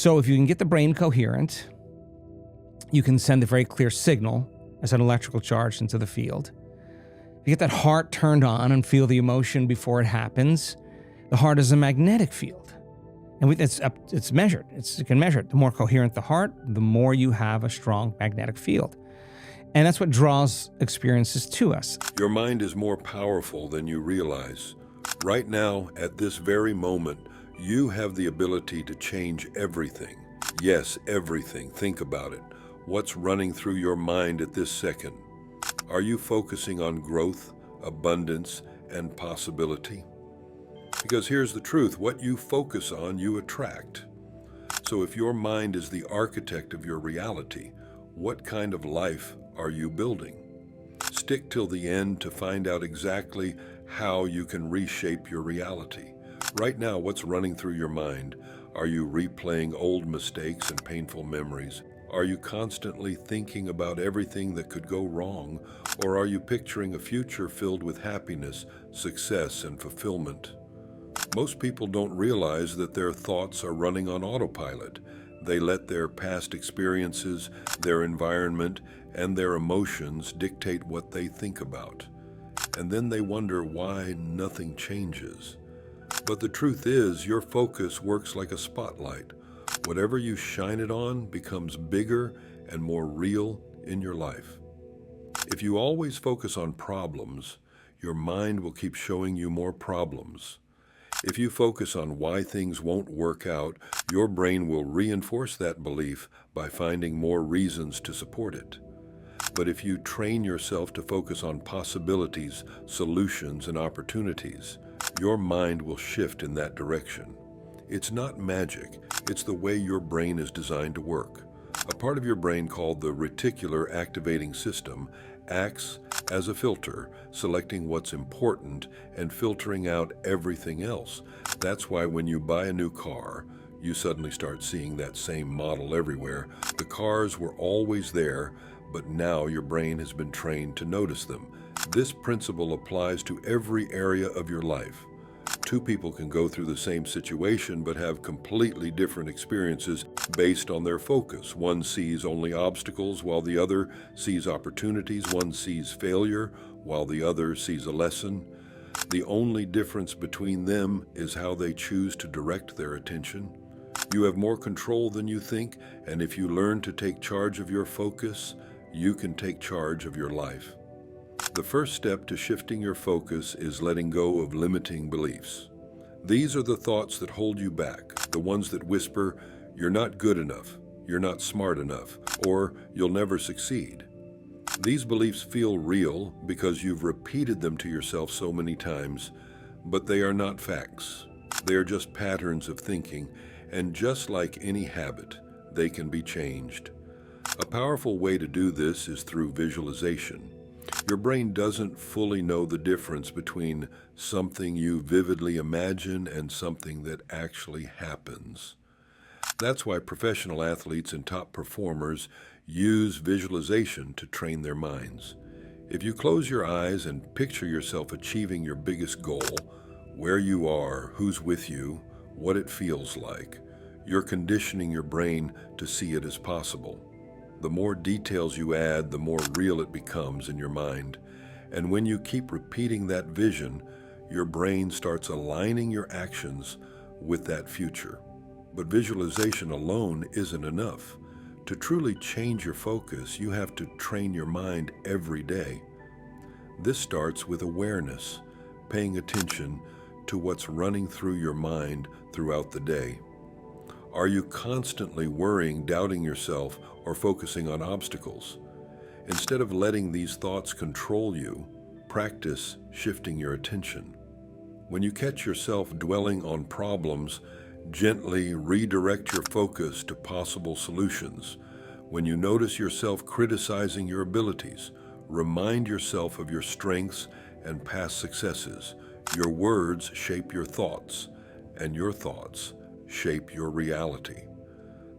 So if you can get the brain coherent, you can send a very clear signal as an electrical charge into the field. You get that heart turned on and feel the emotion before it happens. The heart is a magnetic field. And it's measured. You can measure it. The more coherent the heart, the more you have a strong magnetic field. And that's what draws experiences to us. Your mind is more powerful than you realize. Right now, at this very moment, you have the ability to change everything. Yes, everything. Think about it. What's running through your mind at this second? Are you focusing on growth, abundance, and possibility? Because here's the truth, what you focus on, you attract. So if your mind is the architect of your reality, what kind of life are you building? Stick till the end to find out exactly how you can reshape your reality. Right now, what's running through your mind? Are you replaying old mistakes and painful memories? Are you constantly thinking about everything that could go wrong? Or are you picturing a future filled with happiness, success, and fulfillment? Most people don't realize that their thoughts are running on autopilot. They let their past experiences, their environment, and their emotions dictate what they think about. And then they wonder why nothing changes. But the truth is, your focus works like a spotlight. Whatever you shine it on becomes bigger and more real in your life. If you always focus on problems, your mind will keep showing you more problems. If you focus on why things won't work out, your brain will reinforce that belief by finding more reasons to support it. But if you train yourself to focus on possibilities, solutions, and opportunities, your mind will shift in that direction. It's not magic, it's the way your brain is designed to work. A part of your brain called the reticular activating system acts as a filter, selecting what's important and filtering out everything else. That's why when you buy a new car, you suddenly start seeing that same model everywhere. The cars were always there, but now your brain has been trained to notice them. This principle applies to every area of your life. Two people can go through the same situation but have completely different experiences based on their focus. One sees only obstacles while the other sees opportunities. One sees failure while the other sees a lesson. The only difference between them is how they choose to direct their attention. You have more control than you think, and if you learn to take charge of your focus, you can take charge of your life. The first step to shifting your focus is letting go of limiting beliefs. These are the thoughts that hold you back, the ones that whisper, "You're not good enough, you're not smart enough," or "You'll never succeed." These beliefs feel real because you've repeated them to yourself so many times, but they are not facts. They are just patterns of thinking, and just like any habit, they can be changed. A powerful way to do this is through visualization. Your brain doesn't fully know the difference between something you vividly imagine and something that actually happens. That's why professional athletes and top performers use visualization to train their minds. If you close your eyes and picture yourself achieving your biggest goal, where you are, who's with you, what it feels like, you're conditioning your brain to see it as possible. The more details you add, the more real it becomes in your mind. And when you keep repeating that vision, your brain starts aligning your actions with that future. But visualization alone isn't enough. To truly change your focus, you have to train your mind every day. This starts with awareness, paying attention to what's running through your mind throughout the day. Are you constantly worrying, doubting yourself, or focusing on obstacles? Instead of letting these thoughts control you, practice shifting your attention. When you catch yourself dwelling on problems, gently redirect your focus to possible solutions. When you notice yourself criticizing your abilities, remind yourself of your strengths and past successes. Your words shape your thoughts, and your thoughts shape your reality.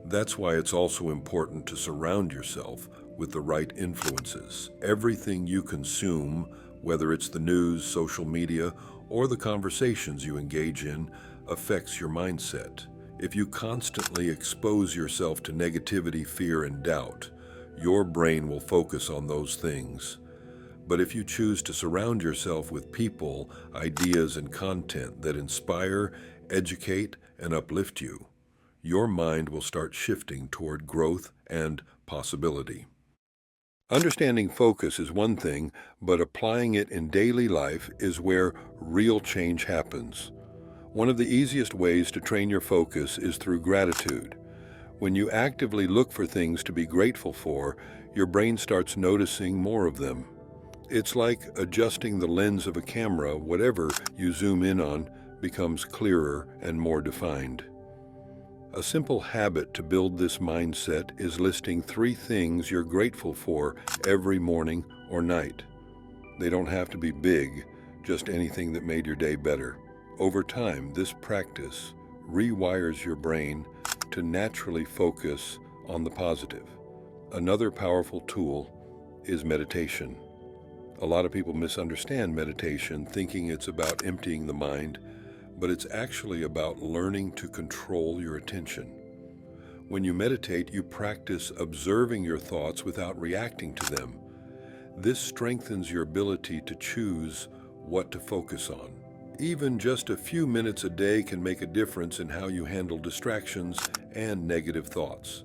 That's why it's also important to surround yourself with the right influences. Everything you consume, whether it's the news, social media, or the conversations you engage in, affects your mindset. If you constantly expose yourself to negativity, fear, and doubt, your brain will focus on those things. But if you choose to surround yourself with people, ideas, and content that inspire, educate, and uplift you, your mind will start shifting toward growth and possibility. Understanding focus is one thing, but applying it in daily life is where real change happens. One of the easiest ways to train your focus is through gratitude. When you actively look for things to be grateful for, your brain starts noticing more of them. It's like adjusting the lens of a camera. Whatever you zoom in on becomes clearer and more defined. A simple habit to build this mindset is listing 3 things you're grateful for every morning or night. They don't have to be big, just anything that made your day better. Over time, this practice rewires your brain to naturally focus on the positive. Another powerful tool is meditation. A lot of people misunderstand meditation, thinking it's about emptying the mind, but it's actually about learning to control your attention. When you meditate, you practice observing your thoughts without reacting to them. This strengthens your ability to choose what to focus on. Even just a few minutes a day can make a difference in how you handle distractions and negative thoughts.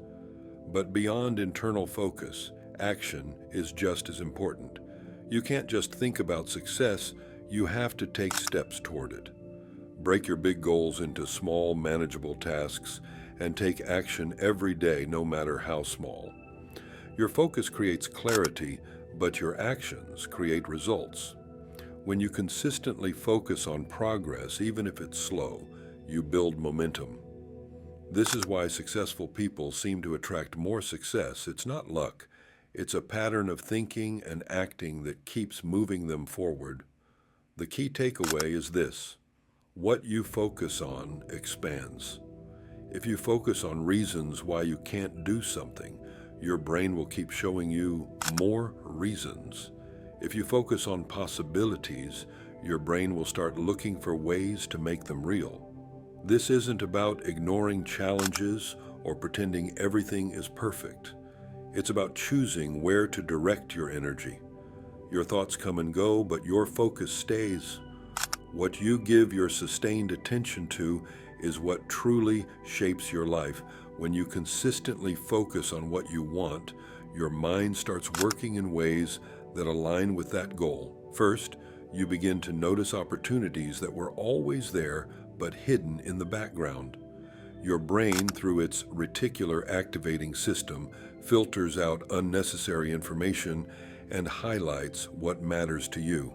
But beyond internal focus, action is just as important. You can't just think about success, you have to take steps toward it. Break your big goals into small, manageable tasks and take action every day, no matter how small. Your focus creates clarity, but your actions create results. When you consistently focus on progress, even if it's slow, you build momentum. This is why successful people seem to attract more success. It's not luck. It's a pattern of thinking and acting that keeps moving them forward. The key takeaway is this: what you focus on expands. If you focus on reasons why you can't do something, your brain will keep showing you more reasons. If you focus on possibilities, your brain will start looking for ways to make them real. This isn't about ignoring challenges or pretending everything is perfect. It's about choosing where to direct your energy. Your thoughts come and go, but your focus stays. What you give your sustained attention to is what truly shapes your life. When you consistently focus on what you want, your mind starts working in ways that align with that goal. First, you begin to notice opportunities that were always there but hidden in the background. Your brain, through its reticular activating system, filters out unnecessary information and highlights what matters to you.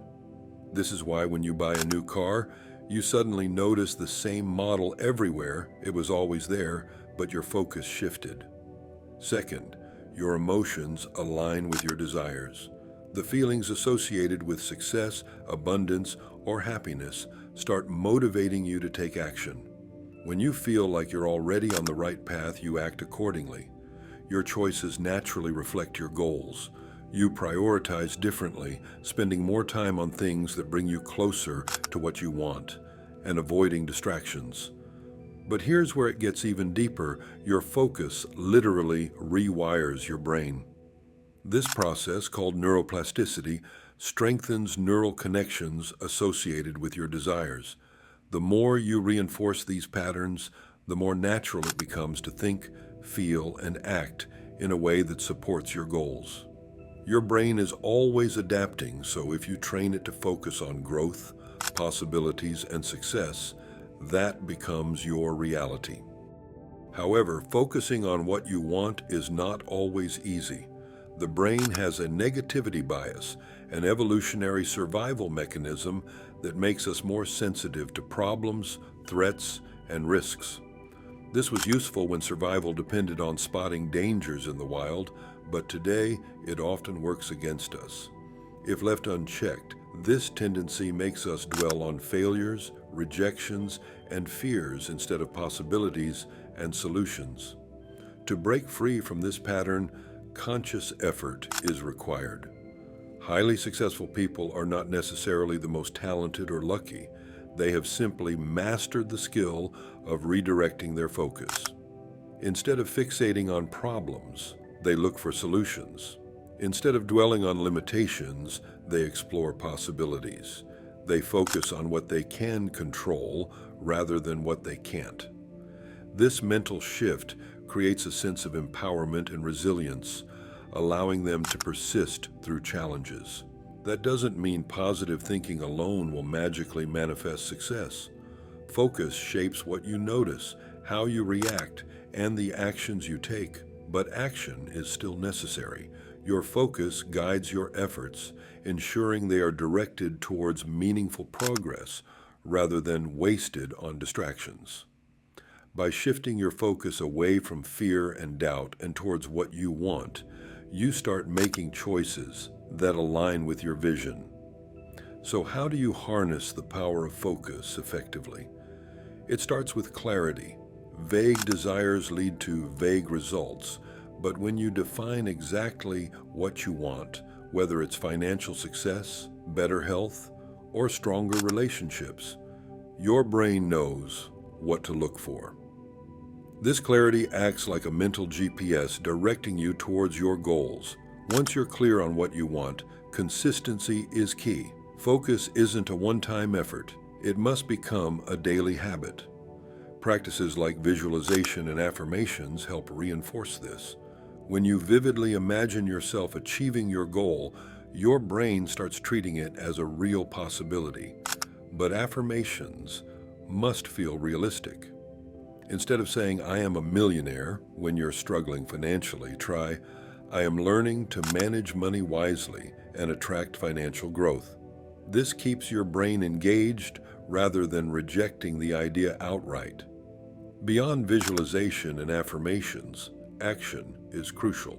This is why when you buy a new car, you suddenly notice the same model everywhere. It was always there, but your focus shifted. Second, your emotions align with your desires. The feelings associated with success, abundance, or happiness start motivating you to take action. When you feel like you're already on the right path, you act accordingly. Your choices naturally reflect your goals. You prioritize differently, spending more time on things that bring you closer to what you want and avoiding distractions. But here's where it gets even deeper. Your focus literally rewires your brain. This process, called neuroplasticity, strengthens neural connections associated with your desires. The more you reinforce these patterns, the more natural it becomes to think, feel, and act in a way that supports your goals. Your brain is always adapting, so if you train it to focus on growth, possibilities, and success, that becomes your reality. However, focusing on what you want is not always easy. The brain has a negativity bias, an evolutionary survival mechanism that makes us more sensitive to problems, threats, and risks. This was useful when survival depended on spotting dangers in the wild, but today it often works against us. If left unchecked, this tendency makes us dwell on failures, rejections, and fears instead of possibilities and solutions. To break free from this pattern, conscious effort is required. Highly successful people are not necessarily the most talented or lucky. They have simply mastered the skill of redirecting their focus. Instead of fixating on problems, they look for solutions. Instead of dwelling on limitations, they explore possibilities. They focus on what they can control rather than what they can't. This mental shift creates a sense of empowerment and resilience, allowing them to persist through challenges. That doesn't mean positive thinking alone will magically manifest success. Focus shapes what you notice, how you react, and the actions you take. But action is still necessary. Your focus guides your efforts, ensuring they are directed towards meaningful progress rather than wasted on distractions. By shifting your focus away from fear and doubt and towards what you want, you start making choices that align with your vision. So how do you harness the power of focus effectively? It starts with clarity. Vague desires lead to vague results, but when you define exactly what you want, whether it's financial success, better health, or stronger relationships, your brain knows what to look for. This clarity acts like a mental GPS directing you towards your goals. Once you're clear on what you want, consistency is key. Focus isn't a one-time effort. It must become a daily habit. Practices like visualization and affirmations help reinforce this. When you vividly imagine yourself achieving your goal, your brain starts treating it as a real possibility. But affirmations must feel realistic. Instead of saying, "I am a millionaire," when you're struggling financially, try, "I am learning to manage money wisely and attract financial growth." This keeps your brain engaged rather than rejecting the idea outright. Beyond visualization and affirmations, action is crucial.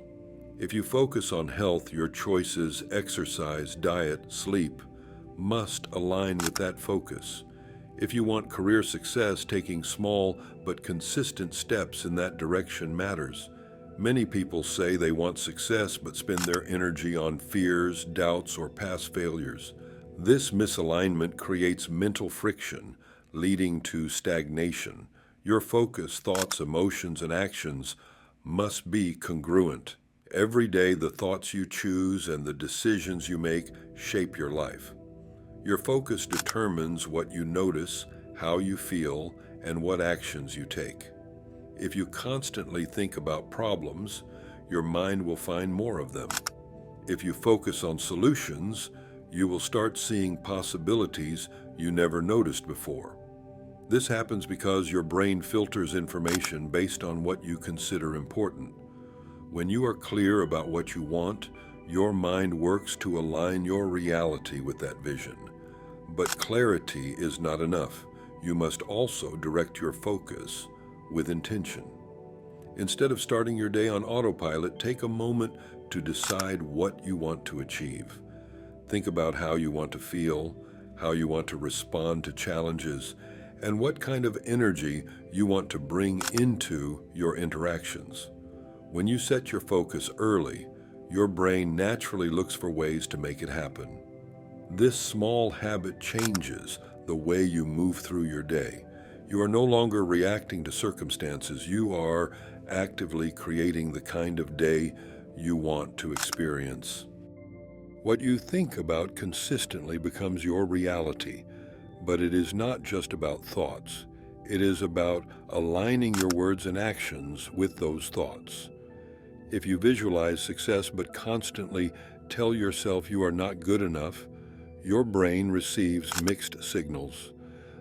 If you focus on health, your choices, exercise, diet, sleep, must align with that focus. If you want career success, taking small but consistent steps in that direction matters. Many people say they want success but spend their energy on fears, doubts, or past failures. This misalignment creates mental friction, leading to stagnation. Your focus, thoughts, emotions, and actions must be congruent. Every day, the thoughts you choose and the decisions you make shape your life. Your focus determines what you notice, how you feel, and what actions you take. If you constantly think about problems, your mind will find more of them. If you focus on solutions, you will start seeing possibilities you never noticed before. This happens because your brain filters information based on what you consider important. When you are clear about what you want, your mind works to align your reality with that vision. But clarity is not enough. You must also direct your focus with intention. Instead of starting your day on autopilot, take a moment to decide what you want to achieve. Think about how you want to feel, how you want to respond to challenges, and what kind of energy you want to bring into your interactions. When you set your focus early, your brain naturally looks for ways to make it happen. This small habit changes the way you move through your day. You are no longer reacting to circumstances. You are actively creating the kind of day you want to experience. What you think about consistently becomes your reality, but it is not just about thoughts. It is about aligning your words and actions with those thoughts. If you visualize success but constantly tell yourself you are not good enough, your brain receives mixed signals.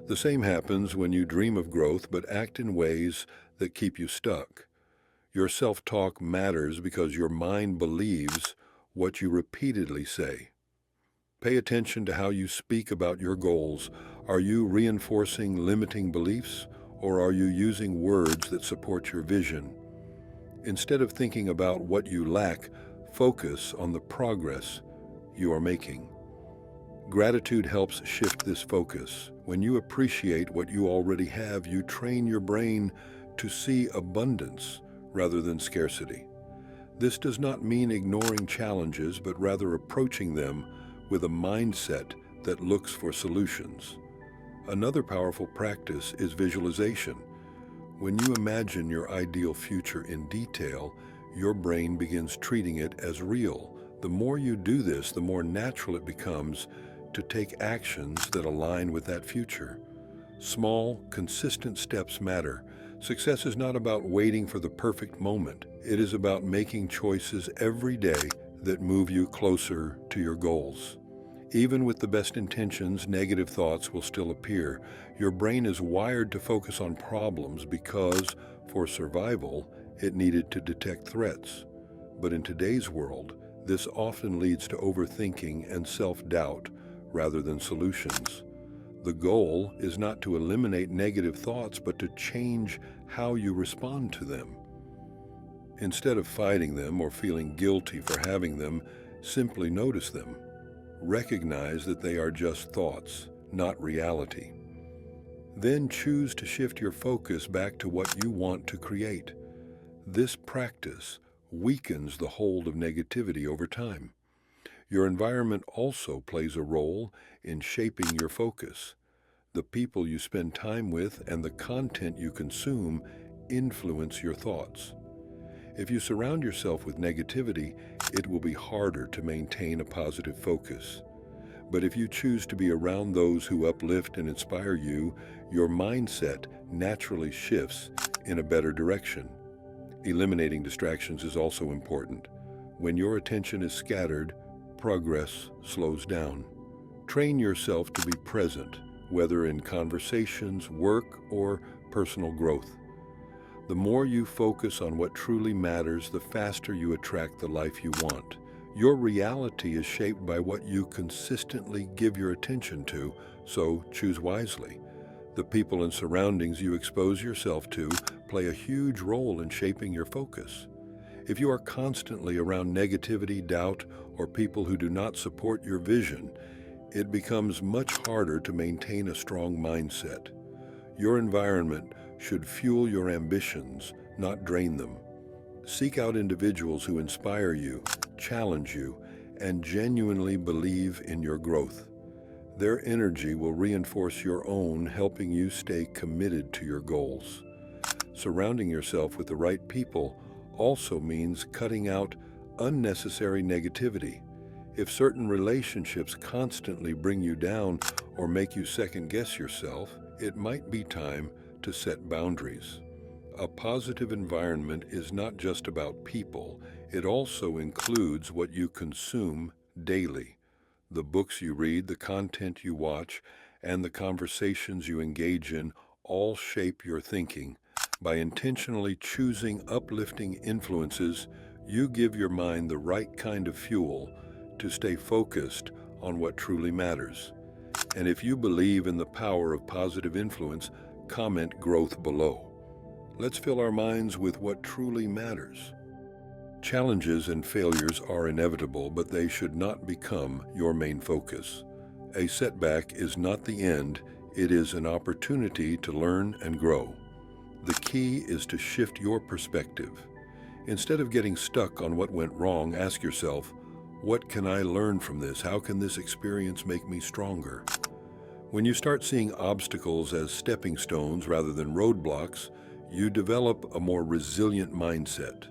The same happens when you dream of growth but act in ways that keep you stuck. Your self-talk matters because your mind believes what you repeatedly say. Pay attention to how you speak about your goals. Are you reinforcing limiting beliefs, or are you using words that support your vision? Instead of thinking about what you lack, focus on the progress you are making. Gratitude helps shift this focus. When you appreciate what you already have, you train your brain to see abundance rather than scarcity. This does not mean ignoring challenges, but rather approaching them with a mindset that looks for solutions. Another powerful practice is visualization. When you imagine your ideal future in detail, your brain begins treating it as real. The more you do this, the more natural it becomes to take actions that align with that future. Small, consistent steps matter. Success is not about waiting for the perfect moment. It is about making choices every day that move you closer to your goals. Even with the best intentions, negative thoughts will still appear. Your brain is wired to focus on problems because, for survival, it needed to detect threats. But in today's world, this often leads to overthinking and self-doubt rather than solutions. The goal is not to eliminate negative thoughts, but to change how you respond to them. Instead of fighting them or feeling guilty for having them, simply notice them. Recognize that they are just thoughts, not reality. Then choose to shift your focus back to what you want to create. This practice weakens the hold of negativity over time. Your environment also plays a role in shaping your focus. The people you spend time with and the content you consume influence your thoughts. If you surround yourself with negativity, it will be harder to maintain a positive focus. But if you choose to be around those who uplift and inspire you, your mindset naturally shifts in a better direction. Eliminating distractions is also important. When your attention is scattered, progress slows down. Train yourself to be present, whether in conversations, work, or personal growth. The more you focus on what truly matters, the faster you attract the life you want. Your reality is shaped by what you consistently give your attention to, so choose wisely. The people and surroundings you expose yourself to play a huge role in shaping your focus. If you are constantly around negativity, doubt, or people who do not support your vision, it becomes much harder to maintain a strong mindset. Your environment should fuel your ambitions, not drain them. Seek out individuals who inspire you, challenge you, and genuinely believe in your growth. Their energy will reinforce your own, helping you stay committed to your goals. Surrounding yourself with the right people also means cutting out unnecessary negativity. If certain relationships constantly bring you down or make you second-guess yourself, it might be time to set boundaries. A positive environment is not just about people, it also includes what you consume daily. The books you read, the content you watch, and the conversations you engage in all shape your thinking. By intentionally choosing uplifting influences, you give your mind the right kind of fuel to stay focused on what truly matters. And if you believe in the power of positive influence, comment growth below. Let's fill our minds with what truly matters. Challenges and failures are inevitable, but they should not become your main focus. A setback is not the end, it is an opportunity to learn and grow. The key is to shift your perspective. Instead of getting stuck on what went wrong, ask yourself, what can I learn from this? How can this experience make me stronger? When you start seeing obstacles as stepping stones rather than roadblocks, you develop a more resilient mindset.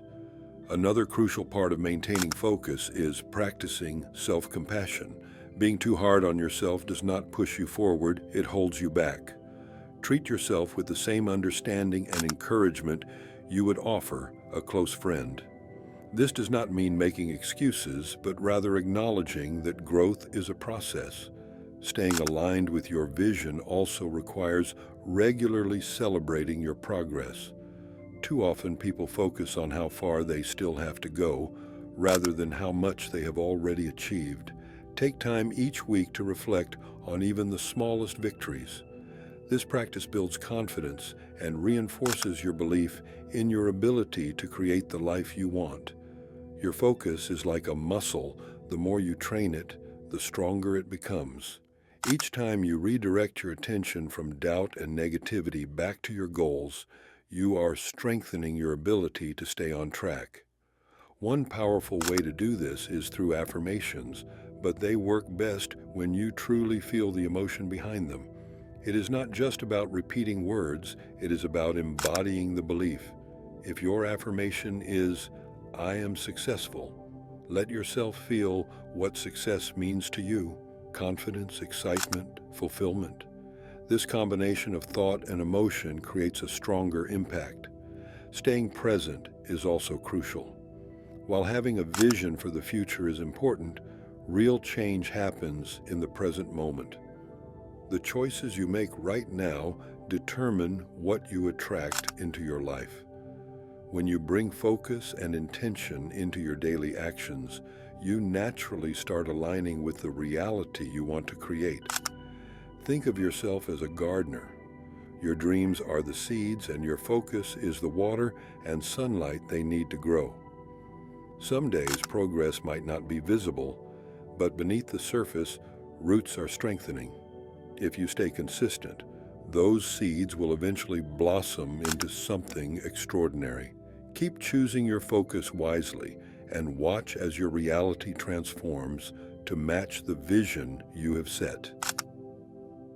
Another crucial part of maintaining focus is practicing self-compassion. Being too hard on yourself does not push you forward, it holds you back. Treat yourself with the same understanding and encouragement you would offer a close friend. This does not mean making excuses, but rather acknowledging that growth is a process. Staying aligned with your vision also requires regularly celebrating your progress. Too often people focus on how far they still have to go, rather than how much they have already achieved. Take time each week to reflect on even the smallest victories. This practice builds confidence and reinforces your belief in your ability to create the life you want. Your focus is like a muscle. The more you train it, the stronger it becomes. Each time you redirect your attention from doubt and negativity back to your goals, you are strengthening your ability to stay on track. One powerful way to do this is through affirmations, but they work best when you truly feel the emotion behind them. It is not just about repeating words, it is about embodying the belief. If your affirmation is, "I am successful," let yourself feel what success means to you: confidence, excitement, fulfillment. This combination of thought and emotion creates a stronger impact. Staying present is also crucial. While having a vision for the future is important, real change happens in the present moment. The choices you make right now determine what you attract into your life. When you bring focus and intention into your daily actions, you naturally start aligning with the reality you want to create. Think of yourself as a gardener. Your dreams are the seeds, and your focus is the water and sunlight they need to grow. Some days progress might not be visible, but beneath the surface, roots are strengthening. If you stay consistent, those seeds will eventually blossom into something extraordinary. Keep choosing your focus wisely and watch as your reality transforms to match the vision you have set.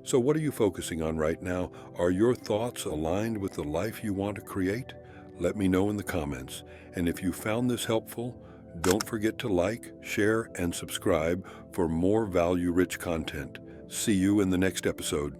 So what are you focusing on right now? Are your thoughts aligned with the life you want to create? Let me know in the comments. And if you found this helpful, don't forget to like, share, and subscribe for more value-rich content. See you in the next episode.